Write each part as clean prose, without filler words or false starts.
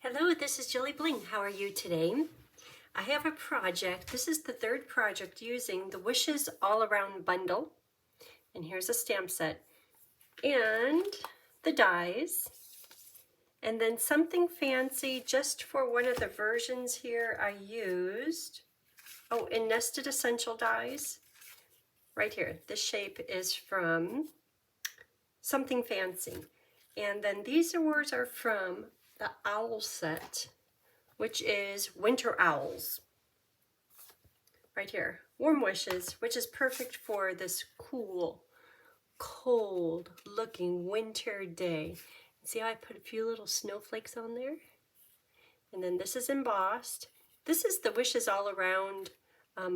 Hello, this is Jilly Bling. How are you today? I have a project. This is the third project using the Wishes All Around bundle. And here's a stamp set. And the dies. And then something fancy just for one of the versions here I used. Oh, and nested essential dies. Right here. This shape is from Something Fancy. And then these awards are from the Owl set, which is Winter Owls. Right here, Warm Wishes, which is perfect for this cool, cold looking winter day. See how I put a few little snowflakes on there? And then this is embossed. This is the Wishes All Around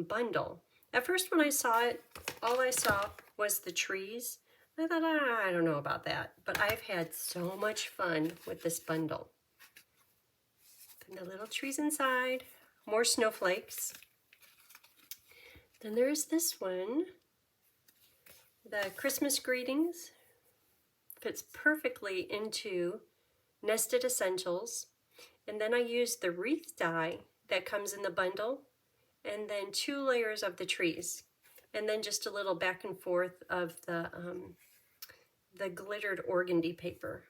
bundle. At first when I saw it, all I saw was the trees. I thought, I don't know about that, but I've had so much fun with this bundle. And the little trees inside, more snowflakes. Then there's this one, the Christmas greetings. Fits perfectly into nested essentials. And then I used the wreath die that comes in the bundle, and then 2 layers of the trees, and then just a little back and forth of the glittered organdy paper.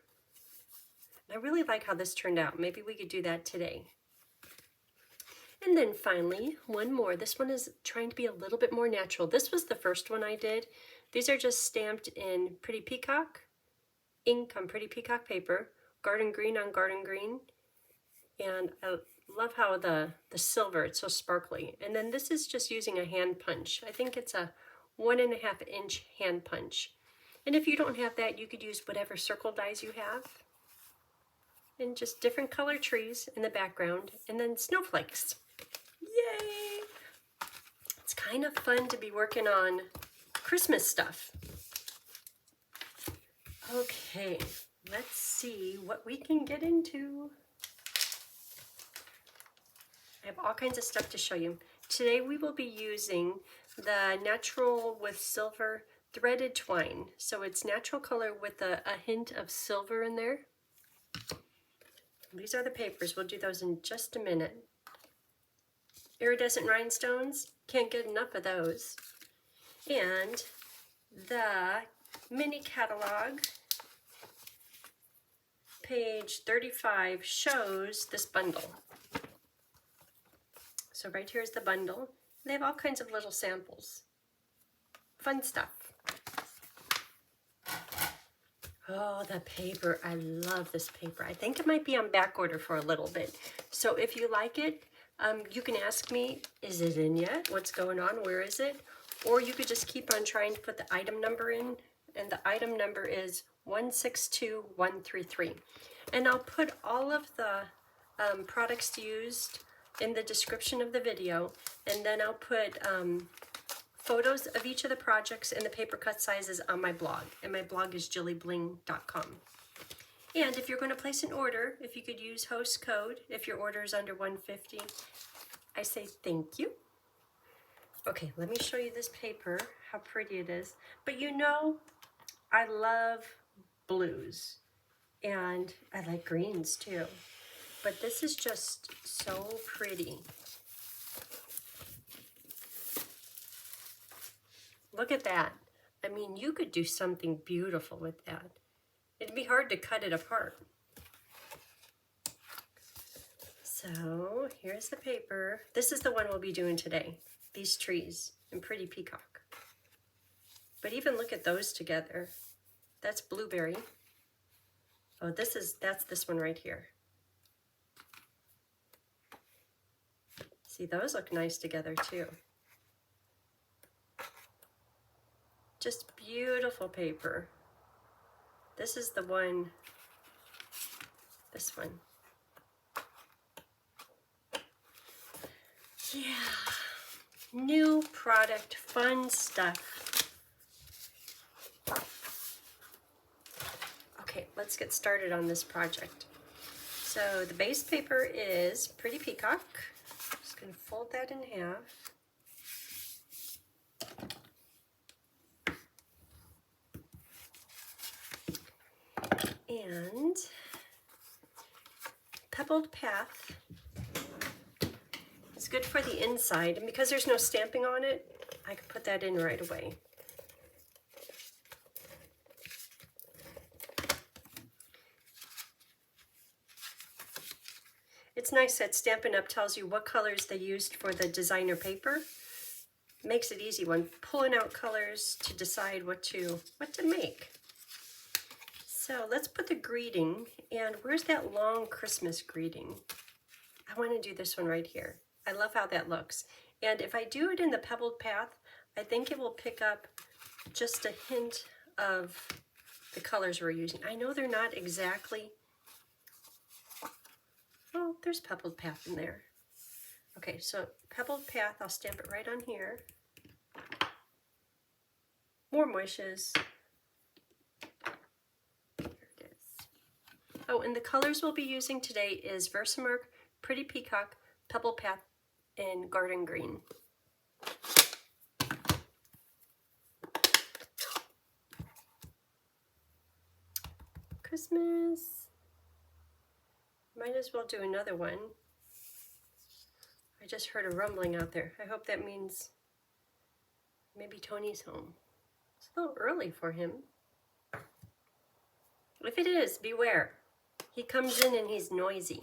I really like how this turned out. Maybe we could do that today. And then finally, one more. This one is trying to be a little bit more natural. This was the first one I did. These are just stamped in Pretty Peacock, ink on Pretty Peacock paper, garden green on garden green. And I love how the silver, it's so sparkly. And then this is just using a hand punch. I think it's a 1.5 inch hand punch. And if you don't have that, you could use whatever circle dies you have. And just different color trees in the background, and then snowflakes. Yay! It's kind of fun to be working on Christmas stuff. Okay, let's see what we can get into. I have all kinds of stuff to show you. Today we will be using the natural with silver threaded twine. So it's natural color with a hint of silver in there. These are the papers. We'll do those in just a minute. Iridescent rhinestones, can't get enough of those. And the mini catalog, page 35, shows this bundle. So right here is the bundle. They have all kinds of little samples. Fun stuff. Oh, the paper. I love this paper. I think it might be on back order for a little bit. So if you like it, you can ask me, is it in yet? What's going on? Where is it? Or you could just keep on trying to put the item number in. And the item number is 162133. And I'll put all of the products used in the description of the video. And then I'll put photos of each of the projects and the paper cut sizes on my blog, and my blog is jillybling.com. And if you're going to place an order, if you could use host code, if your order is under $150, I say thank you. Okay, let me show you this paper, how pretty it is. But you know, I love blues, and I like greens too. But this is just so pretty. Look at that. I mean, you could do something beautiful with that. It'd be hard to cut it apart. So here's the paper. This is the one we'll be doing today. These trees in Pretty Peacock. But even look at those together. That's blueberry. Oh, that's this one right here. See, those look nice together too. Just beautiful paper. This is the one, this one. Yeah, new product, fun stuff. Okay, let's get started on this project. So the base paper is Pretty Peacock. I'm just gonna fold that in half. And Pebbled Path is good for the inside, and because there's no stamping on it, I can put that in right away. It's nice that Stampin' Up! Tells you what colors they used for the designer paper. Makes it easy when pulling out colors to decide what to make. So let's put the greeting, and where's that long Christmas greeting? I want to do this one right here. I love how that looks. And if I do it in the Pebbled Path, I think it will pick up just a hint of the colors we're using. I know they're not exactly, oh, there's Pebbled Path in there. Okay, so Pebbled Path, I'll stamp it right on here. Warm wishes. There it is. Oh, and the colors we'll be using today is Versamark, Pretty Peacock, Pebbled Path, and Garden Green. Christmas. Might as well do another one. I just heard a rumbling out there. I hope that means maybe Tony's home. It's a little early for him. If it is, beware. He comes in and he's noisy.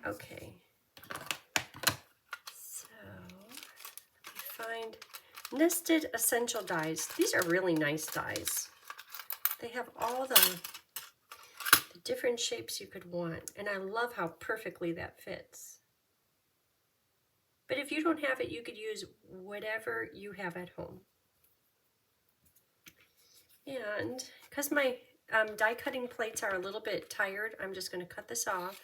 Okay. So, let me find Nested Essential Dies. These are really nice dies. They have all the different shapes you could want, and I love how perfectly that fits. But if you don't have it, you could use whatever you have at home. And because my die cutting plates are a little bit tired, I'm just going to cut this off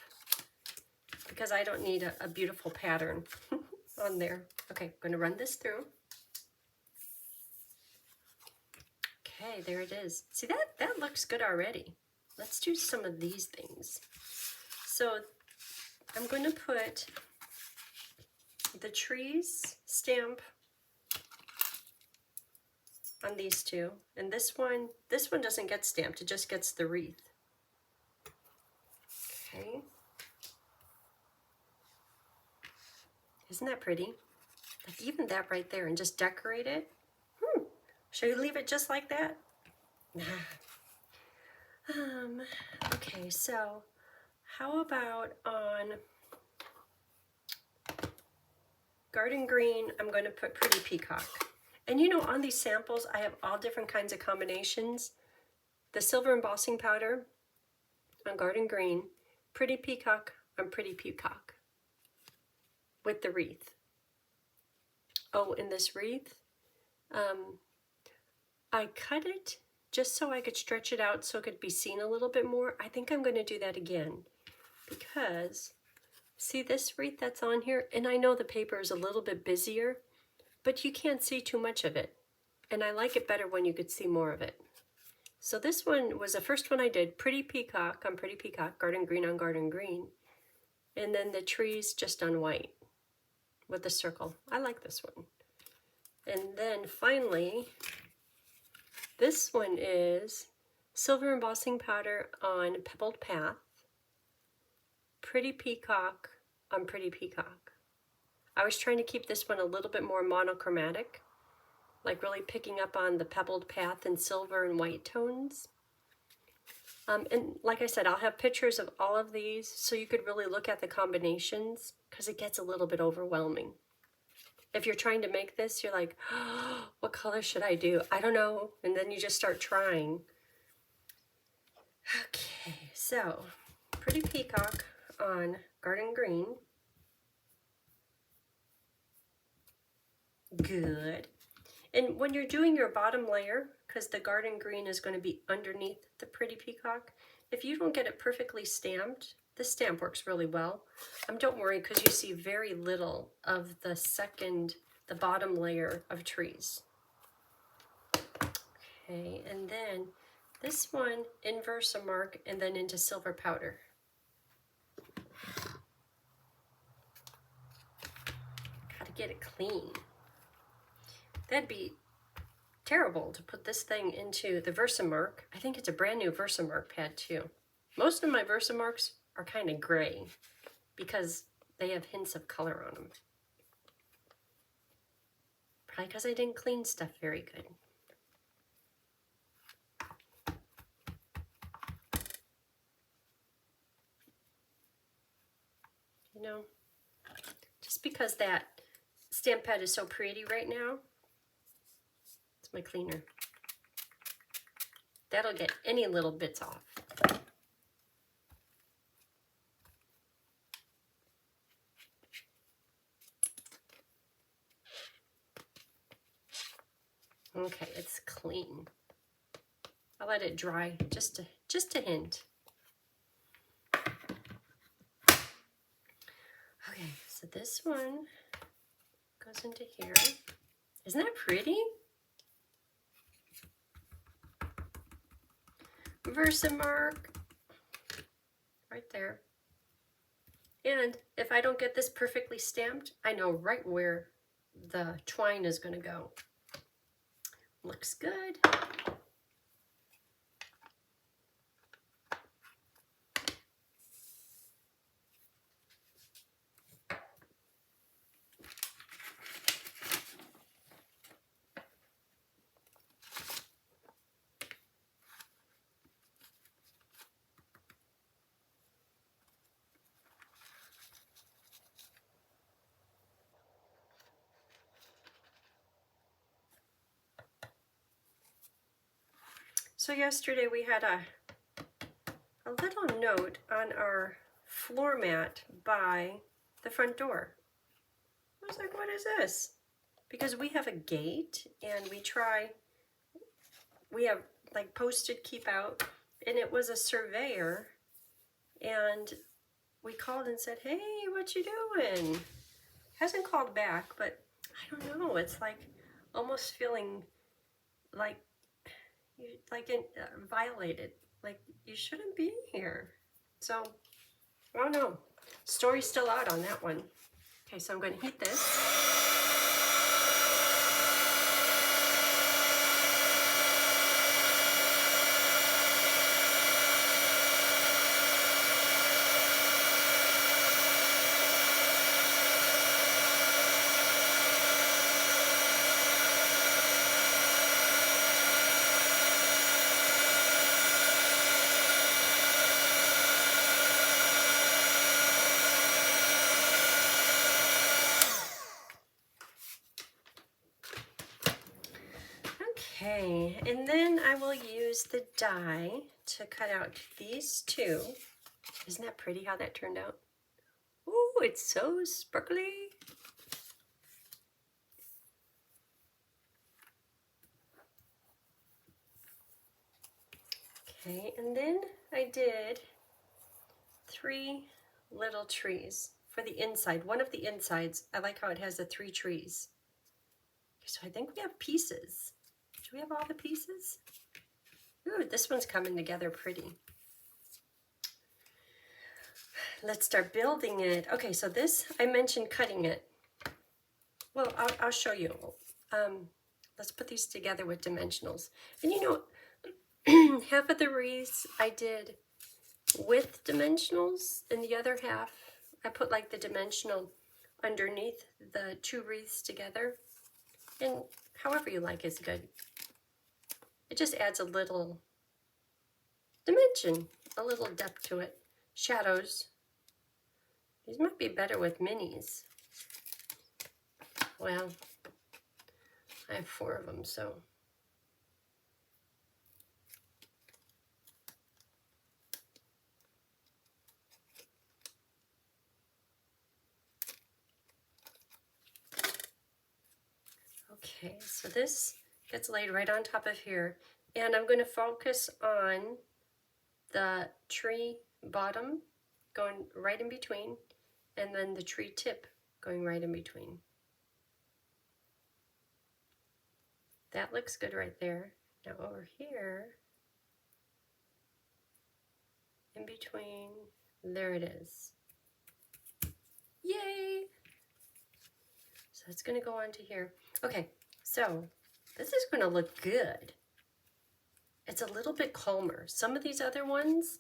because I don't need a beautiful pattern on there. Okay, I'm going to run this through. Okay, there it is. See, that looks good already. Let's do some of these things. So I'm going to put the trees stamp on these two, and this one doesn't get stamped, it just gets the wreath. Okay. Isn't that pretty? Like even that right there, and just decorate it. Should we leave it just like that? Nah. Okay, so how about on Garden Green, I'm going to put Pretty Peacock. And you know, on these samples, I have all different kinds of combinations. The silver embossing powder on Garden Green, Pretty Peacock on Pretty Peacock with the wreath. Oh, and this wreath, I cut it just so I could stretch it out so it could be seen a little bit more. I think I'm going to do that again because see this wreath that's on here? And I know the paper is a little bit busier, but you can't see too much of it. And I like it better when you could see more of it. So this one was the first one I did, Pretty Peacock on Pretty Peacock, Garden Green on Garden Green. And then the trees just on white with the circle. I like this one. And then finally, this one is silver embossing powder on Pebbled Path, Pretty Peacock on Pretty Peacock. I was trying to keep this one a little bit more monochromatic, like really picking up on the Pebbled Path and silver and white tones. And like I said, I'll have pictures of all of these so you could really look at the combinations because it gets a little bit overwhelming. If you're trying to make this, you're like, oh, what color should I do? I don't know. And then you just start trying. Okay, so Pretty Peacock on Garden Green. Good. And when you're doing your bottom layer, because the Garden Green is going to be underneath the Pretty Peacock, if you don't get it perfectly stamped, this stamp works really well. Don't worry, because you see very little of the bottom layer of trees. Okay, and then this one in Versamark and then into silver powder. Gotta get it clean. That'd be terrible to put this thing into the Versamark. I think it's a brand new Versamark pad too. Most of my Versamarks are kind of gray because they have hints of color on them. Probably because I didn't clean stuff very good. You know, just because that stamp pad is so pretty right now, it's my cleaner. That'll get any little bits off. Okay, it's clean. I'll let it dry just a hint. Okay, so this one goes into here. Isn't that pretty? Versamark right there. And if I don't get this perfectly stamped, I know right where the twine is going to go. Looks good. So yesterday we had a little note on our floor mat by the front door. I was like, what is this? Because we have a gate and we have like posted keep out, and it was a surveyor, and we called and said, hey, what you doing? Hasn't called back, but I don't know, it's like almost feeling like violated, like you shouldn't be here. So I don't know, story's still out on that one. Okay, so I'm going to heat this. Okay, and then I will use the die to cut out these two. Isn't that pretty how that turned out? Ooh, it's so sparkly. Okay, and then I did 3 little trees for the inside. One of the insides, I like how it has the 3 trees. So I think we have pieces. Do we have all the pieces? Ooh, this one's coming together pretty. Let's start building it. Okay, so this, I mentioned cutting it. Well, I'll show you. Let's put these together with dimensionals. And you know, half of the wreaths I did with dimensionals, and the other half, I put like the dimensional underneath the 2 wreaths together. And however you like is good. It just adds a little dimension, a little depth to it. Shadows. These might be better with minis. Well, I have 4 of them, so. Okay, so this gets laid right on top of here. And I'm going to focus on the tree bottom going right in between, and then the tree tip going right in between. That looks good right there. Now over here, in between, there it is. Yay! So it's going to go onto here. Okay, so this is going to look good. It's a little bit calmer. Some of these other ones,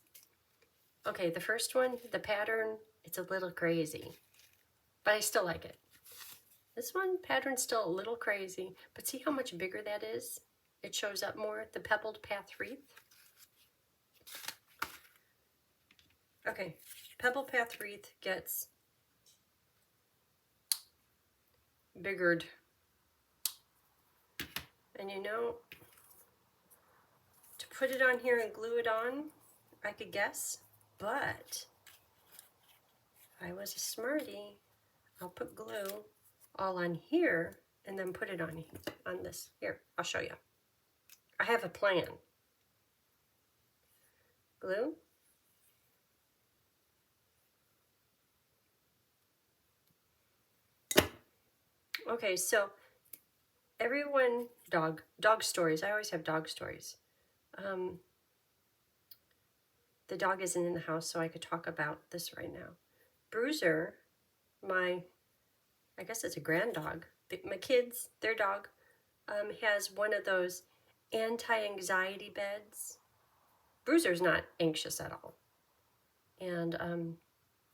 Okay, the first one, the pattern, it's a little crazy, but I still like it. This one, pattern's still a little crazy, but see how much bigger that is? It shows up more, the pebbled path wreath. Okay, pebble path wreath gets biggered. And you know, to put it on here and glue it on, I could guess, but if I was a smarty, I'll put glue all on here and then put it on this. Here, I'll show you. I have a plan. Glue. Okay, so everyone, dog stories. I always have dog stories. The dog isn't in the house, so I could talk about this right now. Bruiser, I guess it's a grand dog. My kids, their dog, has one of those anti-anxiety beds. Bruiser's not anxious at all. And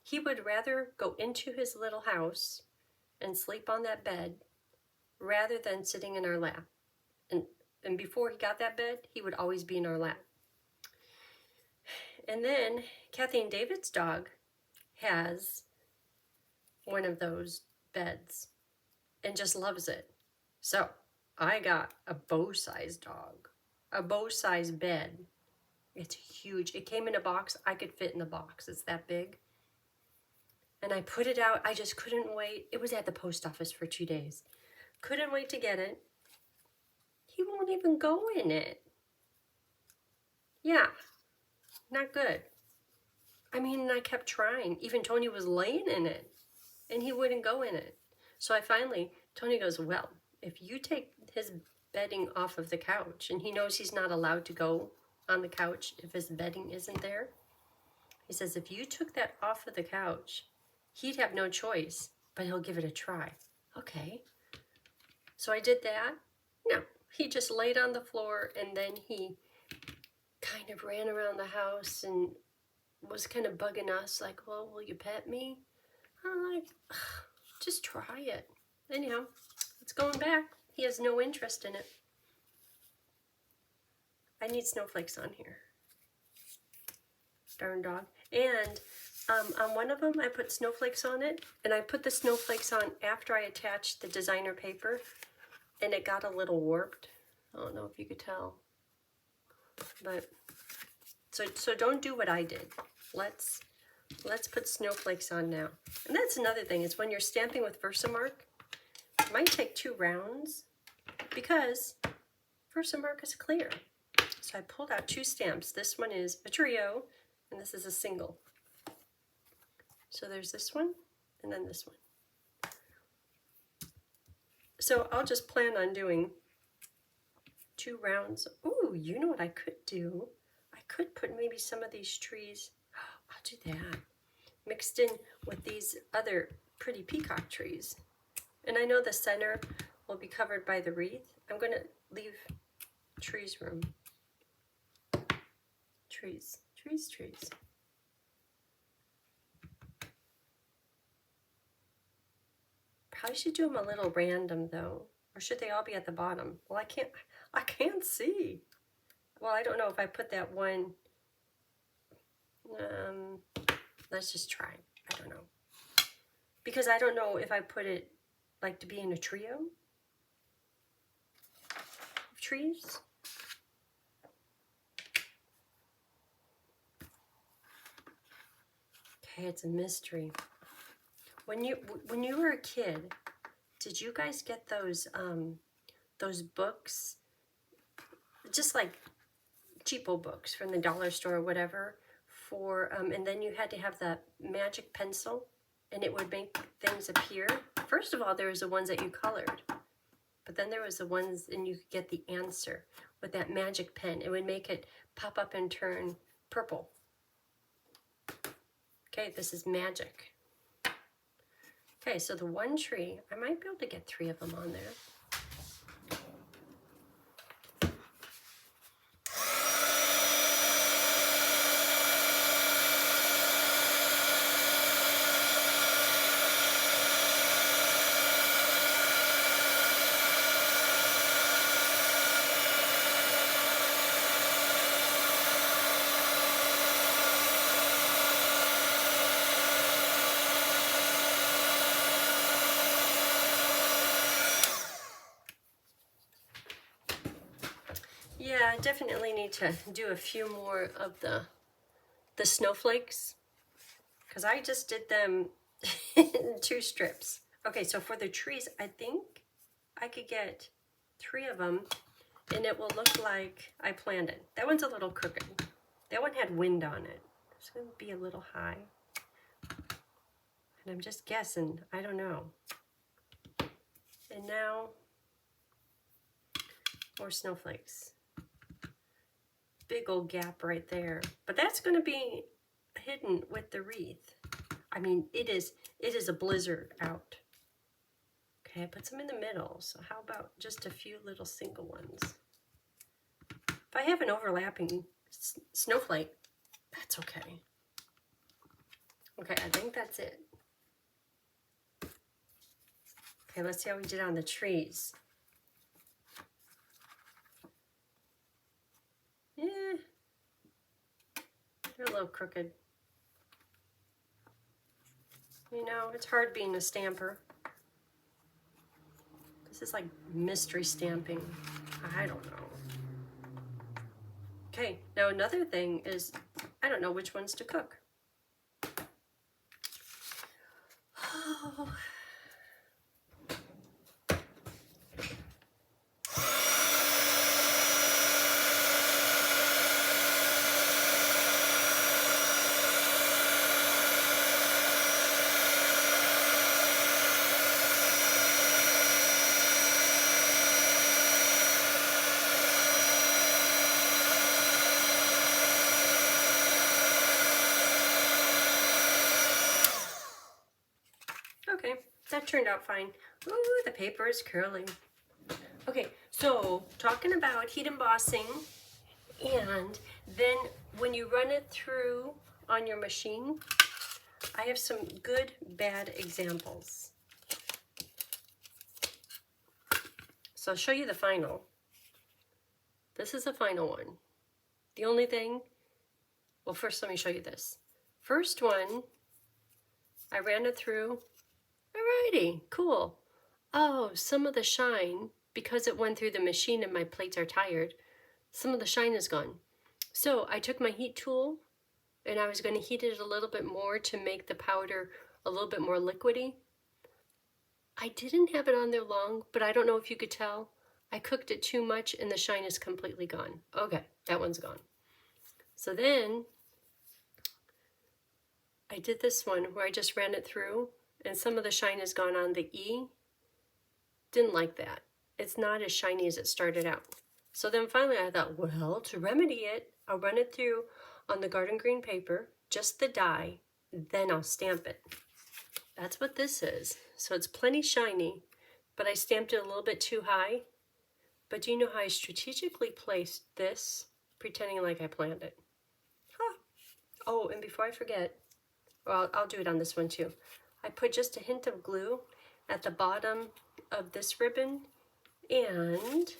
he would rather go into his little house and sleep on that bed rather than sitting in our lap. And before he got that bed, he would always be in our lap. And then Kathy and David's dog has one of those beds and just loves it. So I got a bow-sized dog, a bow-sized bed. It's huge. It came in a box. I could fit in the box. It's that big. And I put it out. I just couldn't wait. It was at the post office for 2 days. Couldn't wait to get it. He won't even go in it. Yeah, not good. I mean, I kept trying. Even Tony was laying in it, and he wouldn't go in it. So Tony goes, well, if you take his bedding off of the couch, and he knows he's not allowed to go on the couch if his bedding isn't there. He says, if you took that off of the couch, he'd have no choice, but he'll give it a try. Okay. So I did that. No, he just laid on the floor, and then he kind of ran around the house and was kind of bugging us, like, well, will you pet me? I'm like, just try it. Anyhow, it's going back. He has no interest in it. I need snowflakes on here. Darn dog. And on one of them, I put snowflakes on it, and I put the snowflakes on after I attached the designer paper, and it got a little warped. I don't know if you could tell. But, so don't do what I did. Let's put snowflakes on now. And that's another thing, is when you're stamping with Versamark, it might take 2 rounds, because Versamark is clear. So I pulled out 2 stamps. This one is a trio, and this is a single. So there's this one, and then this one. So I'll just plan on doing 2 rounds. Ooh, you know what I could do? I could put maybe some of these trees, I'll do that, mixed in with these other pretty peacock trees. And I know the center will be covered by the wreath. I'm going to leave trees room. Trees, trees, trees. Probably should do them a little random though. Or should they all be at the bottom? Well, I can't see. Well, I don't know if I put that one. Let's just try. I don't know. Because I don't know if I put it like to be in a trio of trees. Okay, it's a mystery. When you were a kid, did you guys get those books, just like cheapo books from the dollar store or whatever, for and then you had to have that magic pencil, and it would make things appear? First of all, there was the ones that you colored, but then there was the ones, and you could get the answer with that magic pen. It would make it pop up and turn purple. Okay, this is magic. Okay, so the one tree, I might be able to get 3 of them on there. definitely need to do a few more of the snowflakes, because I just did them in 2 strips. Okay, so for the trees, I think I could get 3 of them, and it will look like I planned it. That one's a little crooked. That one had wind on it. It's going to be a little high. And I'm just guessing. I don't know. And now, more snowflakes. Big old gap right there. But that's going to be hidden with the wreath. I mean, it is a blizzard out. Okay, I put some in the middle. So how about just a few little single ones? If I have an overlapping snowflake, that's okay. Okay, I think that's it. Okay, let's see how we did on the trees. Yeah, they're a little crooked. You know, it's hard being a stamper. This is like mystery stamping. I don't know. Okay, now another thing is, I don't know which ones to cook. Oh. Okay, that turned out fine. Ooh, the paper is curling. Okay, so talking about heat embossing, and then when you run it through on your machine, I have some good, bad examples. So I'll show you the final. This is the final one. The only thing, well, first let me show you this. First one, I ran it through. Alrighty, cool. Oh, some of the shine, because it went through the machine and my plates are tired, some of the shine is gone. So I took my heat tool and I was going to heat it a little bit more to make the powder a little bit more liquidy. I didn't have it on there long, but I don't know if you could tell. I cooked it too much and the shine is completely gone. Okay, that one's gone. So then I did this one where I just ran it through and some of the shine is gone on the E. Didn't like that. It's not as shiny as it started out. So then finally I thought, well, to remedy it, I'll run it through on the garden green paper, just the dye, then I'll stamp it. That's what this is. So it's plenty shiny, but I stamped it a little bit too high. But do you know how I strategically placed this, pretending like I planned it? Huh. Oh, and before I forget, well, I'll do it on this one too. I put just a hint of glue at the bottom of this ribbon, and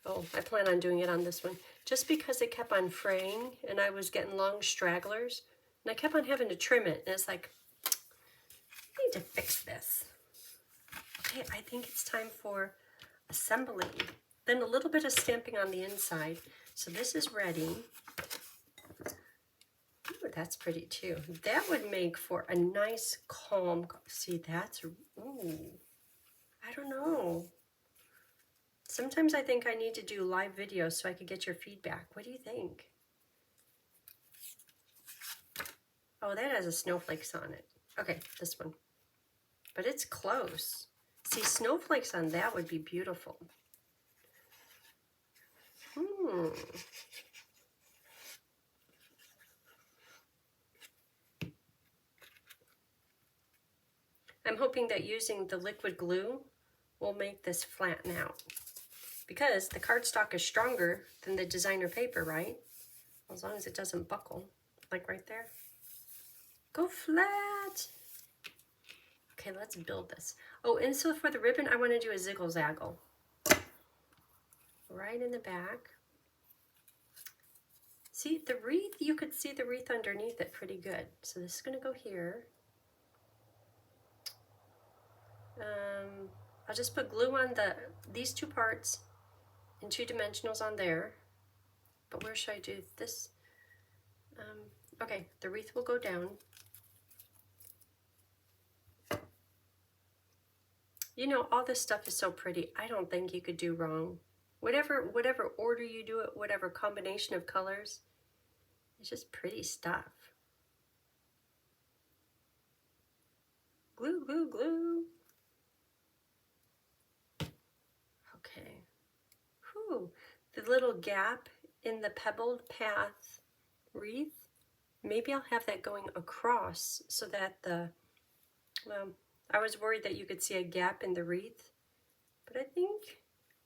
oh, I plan on doing it on this one, just because it kept on fraying and I was getting long stragglers, and I kept on having to trim it, and it's like, I need to fix this. Okay, I think it's time for assembling. Then a little bit of stamping on the inside. So this is ready. Ooh, that's pretty too. That would make for a nice, calm, see, that's, ooh, I don't know. Sometimes I think I need to do live videos so I could get your feedback. What do you think? Oh, that has a snowflakes on it. Okay, this one. But it's close. See, snowflakes on that would be beautiful. I'm hoping that using the liquid glue will make this flatten out, because the cardstock is stronger than the designer paper, right? As long as it doesn't buckle, like right there. Go flat. Okay, let's build this. Oh, and so for the ribbon, I want to do a ziggle-zaggle. Right in the back. See, the wreath, you could see the wreath underneath it pretty good. So this is going to go here. I'll just put glue on these two parts and 2 dimensionals on there. But where should I do this? Okay, the wreath will go down. You know, all this stuff is so pretty. I don't think you could do wrong. Whatever order you do it, whatever combination of colors, it's just pretty stuff. Glue, glue, glue. Okay. Whew. The little gap in the pebbled path wreath, maybe I'll have that going across so that well, I was worried that you could see a gap in the wreath, but I think,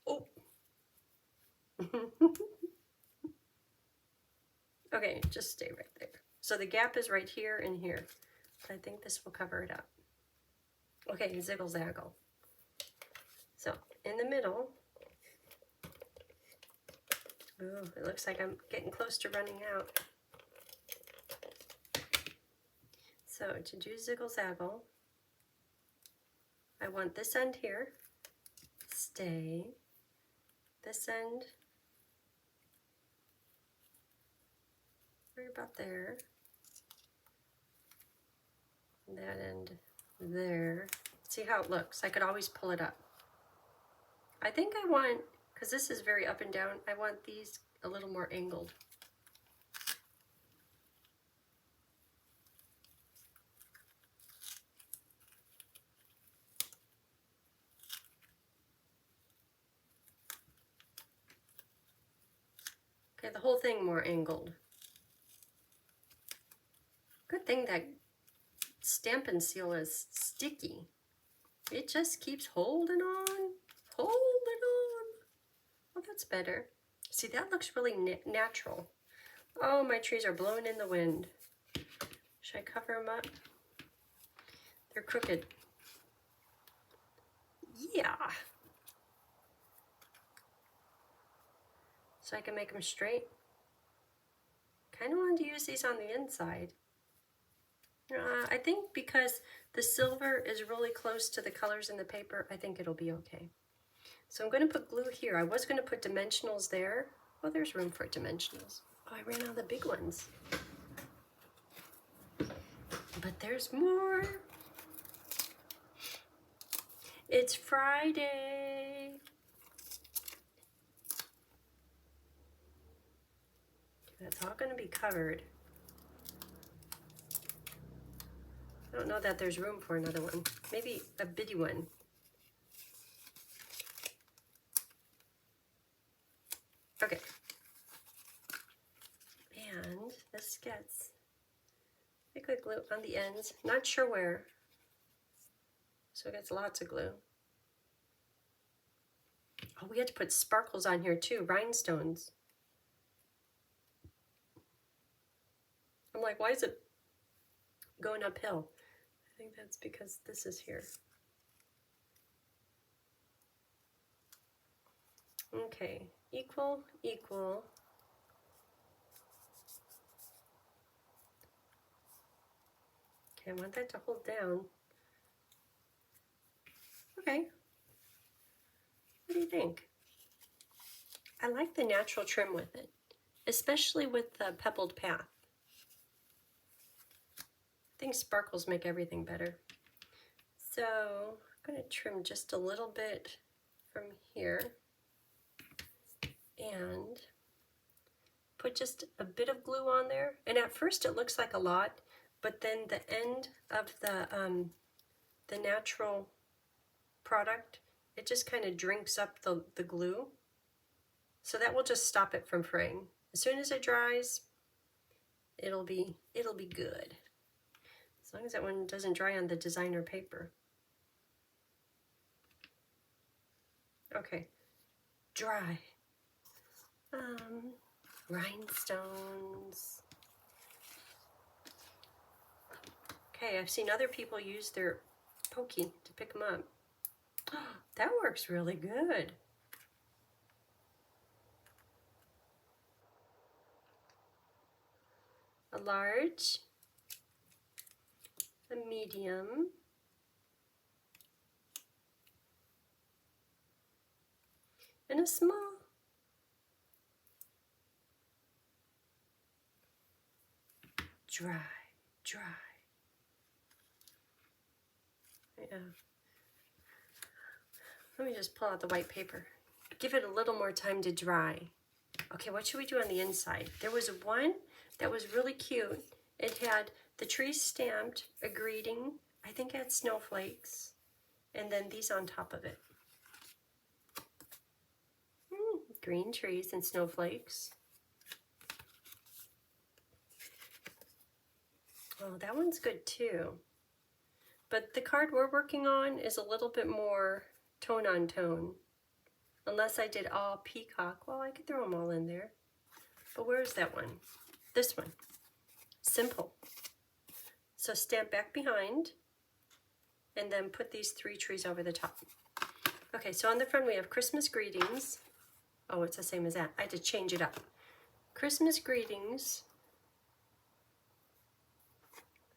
oh. Okay, just stay right there. So the gap is right here and here, but I think this will cover it up. Okay, ziggle zaggle. So in the middle, oh, it looks like I'm getting close to running out. So to do ziggle zaggle, I want this end here, stay, this end, right about there, that end there. See how it looks? I could always pull it up. I think I want, because this is very up and down, I want these a little more angled. Okay, the whole thing more angled. Good thing that Stampin' seal is sticky. It just keeps holding on, holding on. Oh, that's better. See, that looks really natural. Oh, my trees are blowing in the wind. Should I cover them up? They're crooked. Yeah. So I can make them straight. Kind of wanted to use these on the inside. I think because the silver is really close to the colors in the paper, I think it'll be okay. So I'm going to put glue here. I was going to put dimensionals there. Oh, there's room for dimensionals. Oh, I ran out of the big ones. But there's more. It's Friday. That's all going to be covered. I don't know that there's room for another one. Maybe a bitty one. Okay. And this gets liquid glue on the ends. Not sure where. So it gets lots of glue. Oh, we had to put sparkles on here too, rhinestones. I'm like, why is it going uphill? I think that's because this is here. Okay, equal, equal. Okay, I want that to hold down. Okay. What do you think? I like the natural trim with it, especially with the pebbled path. I think sparkles make everything better. So I'm going to trim just a little bit from here and put just a bit of glue on there. And at first it looks like a lot, but then the end of the natural product, it just kind of drinks up the glue. So that will just stop it from fraying. As soon as it dries, it'll be good. As long as that one doesn't dry on the designer paper. Okay, dry. Rhinestones. Okay, I've seen other people use their pokey to pick them up. That works really good. A large, a medium, and a small. dry, dry. Yeah. Let me just pull out the white paper. Give it a little more time to dry. Okay, what should we do on the inside? There was one that was really cute. It had the trees stamped, a greeting. I think it had snowflakes. And then these on top of it. Green trees and snowflakes. Oh, that one's good too. But the card we're working on is a little bit more tone on tone. Unless I did all peacock. Well, I could throw them all in there. But where's that one? This one. Simple. So stamp back behind. And then put these 3 trees over the top. Okay, so on the front we have Christmas greetings. Oh, it's the same as that. I had to change it up. Christmas greetings.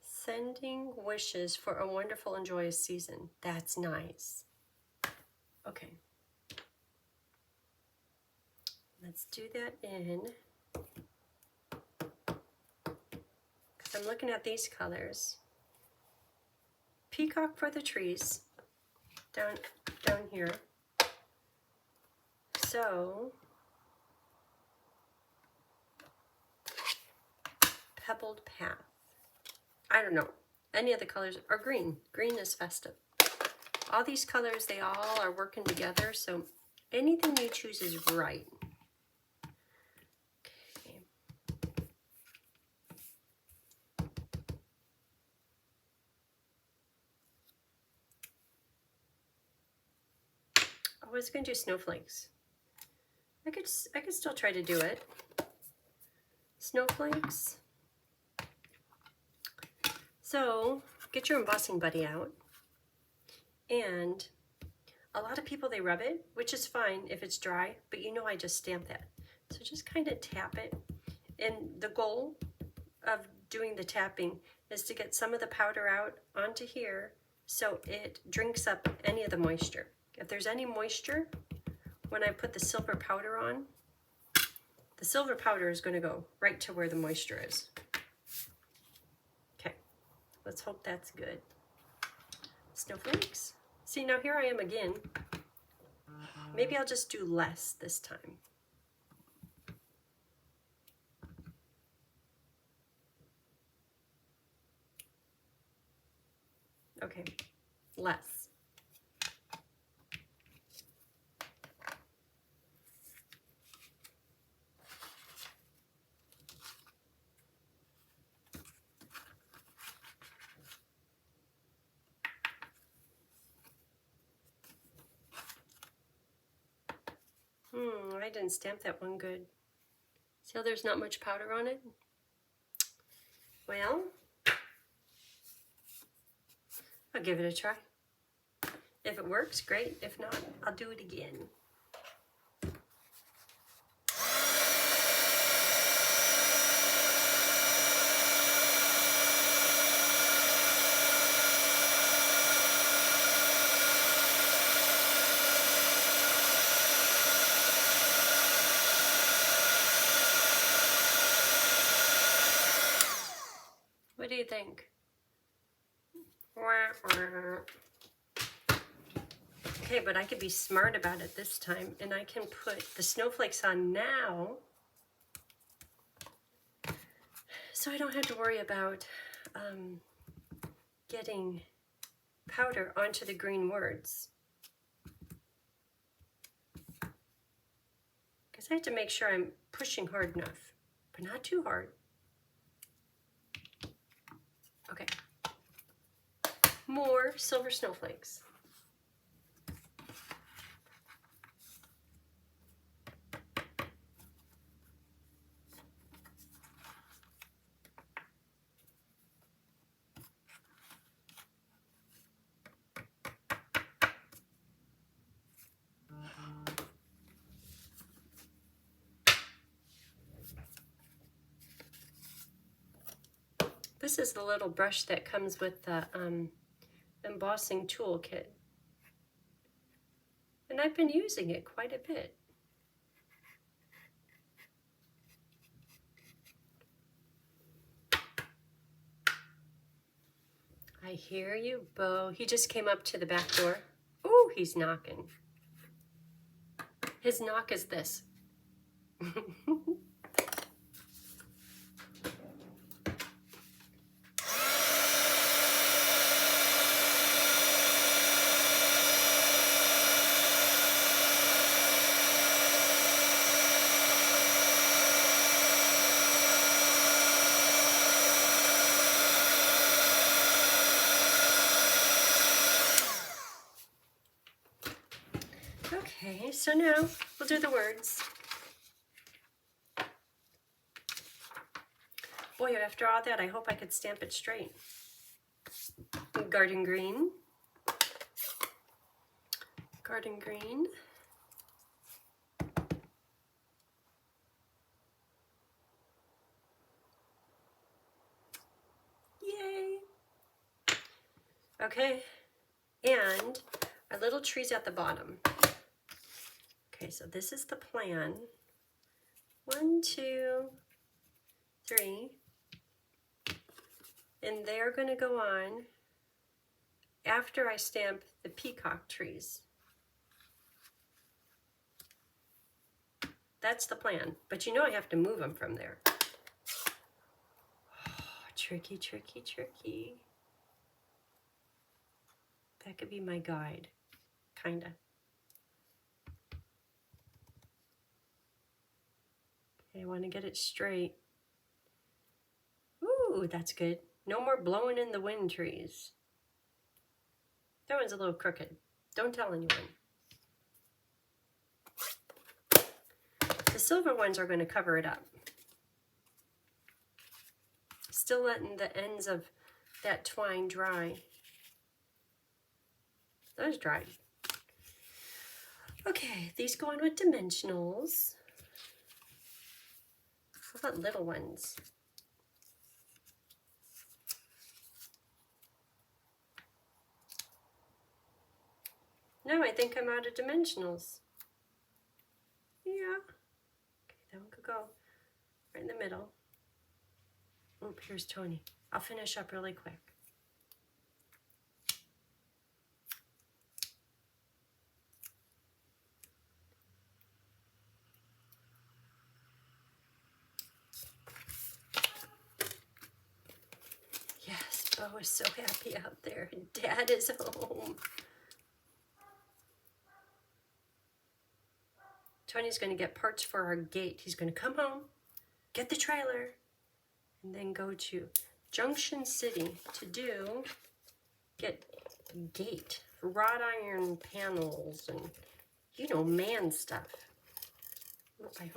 Sending wishes for a wonderful and joyous season. That's nice. Okay. Let's do that in. Because I'm looking at these colors. Peacock for the trees. Down here. So, pebbled path. I don't know. Any of the colors are green. Green is festive. All these colors, they all are working together, so anything you choose is right. Okay. I was going to do snowflakes. I could still try to do it. Snowflakes. So, get your embossing buddy out. And a lot of people, they rub it, which is fine if it's dry, but you know I just stamp that. So just kind of tap it. And the goal of doing the tapping is to get some of the powder out onto here so it drinks up any of the moisture. If there's any moisture, when I put the silver powder on, the silver powder is going to go right to where the moisture is. Okay, let's hope that's good. Snowflakes. See, now here I am again. Maybe I'll just do less this time. Okay, less. I didn't stamp that one good. See how there's not much powder on it? Well, I'll give it a try. If it works, great. If not, I'll do it again. What do you think? Okay, but I could be smart about it this time, and I can put the snowflakes on now, so I don't have to worry about getting powder onto the green words. Because I have to make sure I'm pushing hard enough, but not too hard. Okay. More silver snowflakes. This is the little brush that comes with the embossing toolkit. And I've been using it quite a bit. I hear you, Bo. He just came up to the back door. Oh, he's knocking. His knock is this. Okay, so now we'll do the words. Boy, after all that, I hope I could stamp it straight. Garden green. Garden green. Yay! Okay, and our little trees at the bottom. Okay, so this is the plan. 1, 2, 3. And they're going to go on after I stamp the peacock trees. That's the plan. But you know I have to move them from there. Oh, tricky, tricky, tricky. That could be my guide, kinda. Okay, I want to get it straight. Ooh, that's good. No more blowing in the wind trees. That one's a little crooked. Don't tell anyone. The silver ones are going to cover it up. Still letting the ends of that twine dry. Those dried. Okay, these go on with dimensionals. How about little ones? No, I think I'm out of dimensionals. Yeah. Okay, that one could go right in the middle. Oh, here's Tony. I'll finish up really quick. Yes, Bo is so happy out there. Dad is home. Tony's going to get parts for our gate. He's going to come home, get the trailer, and then go to Junction City to get gate, wrought iron panels, and, you know, man stuff. Oh, I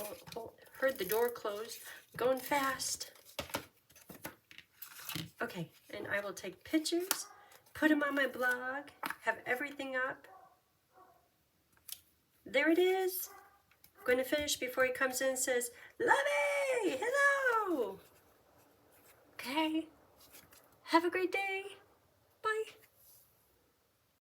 heard the door close. Going fast. Okay, and I will take pictures, put them on my blog, have everything up. There it is. I'm going to finish before he comes in and says, "Lovey, hello." Okay. Have a great day. Bye.